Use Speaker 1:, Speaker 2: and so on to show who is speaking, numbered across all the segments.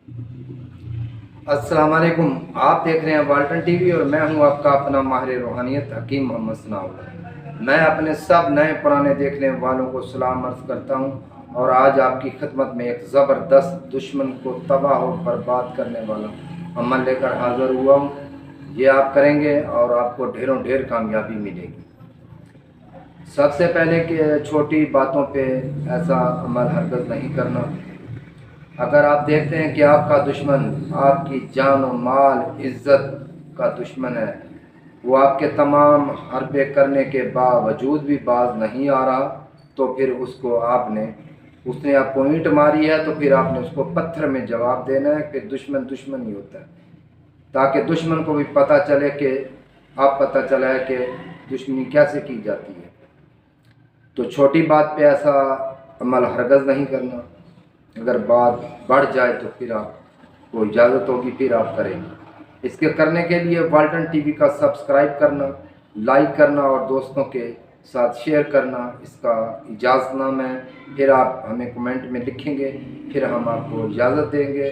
Speaker 1: अस्सलाम वालेकुम। आप देख रहे हैं वाल्टन टीवी और मैं हूं आपका अपना माहिर रूहानियत हकीम मोहम्मद सनाउल्लाह। मैं अपने सब नए पुराने देखने वालों को सलाम अर्ज़ करता हूं और आज आपकी खिदमत में एक ज़बरदस्त दुश्मन को तबाह और बर्बाद करने वाला अमल लेकर हाज़िर हुआ हूं। ये आप करेंगे और आपको ढेरों ढेर कामयाबी मिलेगी। सबसे पहले कि छोटी बातों पे ऐसा अमल हरगज़ नहीं करना। अगर आप देखते हैं कि आपका दुश्मन आपकी जान और माल इज़्ज़त का दुश्मन है, वो आपके तमाम हरबे करने के बावजूद भी बाज नहीं आ रहा, तो फिर उसने आपको ईंट मारी है तो फिर आपने उसको पत्थर में जवाब देना है कि दुश्मन दुश्मन ही होता है, ताकि दुश्मन को भी पता चले कि पता चला है कि दुश्मनी कैसे की जाती है। तो छोटी बात पे ऐसा अमल हरगज़ नहीं करना। अगर बात बढ़ जाए तो फिर आपको इजाज़त होगी, फिर आप करेंगे। इसके करने के लिए वाल्टन टीवी का सब्सक्राइब करना, लाइक करना और दोस्तों के साथ शेयर करना इसका इजाज़तनामा है। फिर आप हमें कमेंट में लिखेंगे, फिर हम आपको इजाज़त देंगे,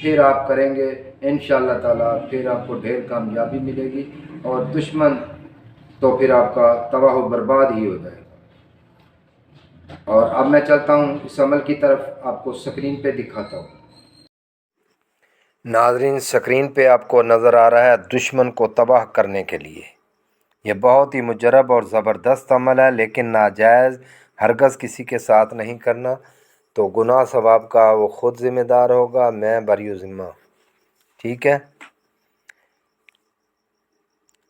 Speaker 1: फिर आप करेंगे इंशाअल्लाह ताला। फिर आपको ढेर कामयाबी मिलेगी और दुश्मन तो फिर आपका तबाह व बर्बाद ही हो जाएगा। और अब मैं चलता हूँ इस अमल की तरफ, आपको स्क्रीन पे दिखाता हूँ। नाज़रीन, स्क्रीन पे आपको नज़र आ रहा है दुश्मन को तबाह करने के लिए। ये बहुत ही मुजरब और ज़बरदस्त अमल है, लेकिन नाजायज़ हरगज़ किसी के साथ नहीं करना। तो गुनाह सवाब का वो ख़ुद ज़िम्मेदार होगा, मैं बरी ज़िम्मा। ठीक है।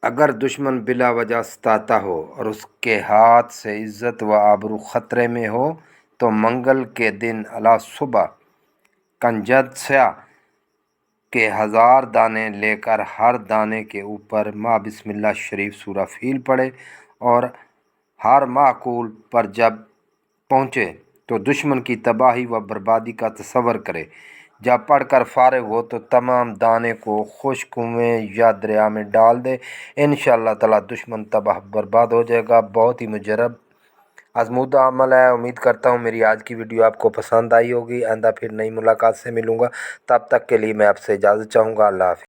Speaker 1: अगर दुश्मन बिला वजह सताता हो और उसके हाथ से इज़्ज़त व आबरू ख़तरे में हो, तो मंगल के दिन अला सुबह कंजस्या के 1000 दाने लेकर हर दाने के ऊपर माँ बिस्मिल्लाह शरीफ सूरा फील पढ़े और हर माकूल पर जब पहुँचे तो दुश्मन की तबाही व बर्बादी का तसव्वुर करे। जब पढ़कर फारिग हो तो तमाम दाने को खुश्क कुएं या दरिया में डाल दे। इंशाअल्लाह ताला दुश्मन तबाह बर्बाद हो जाएगा। बहुत ही मुजरब आज़मूदा अमल है। उम्मीद करता हूँ मेरी आज की वीडियो आपको पसंद आई होगी। आइंदा फिर नई मुलाकात से मिलूँगा, तब तक के लिए मैं आपसे इजाज़त चाहूँगा। अल्लाह हाफ़िज़।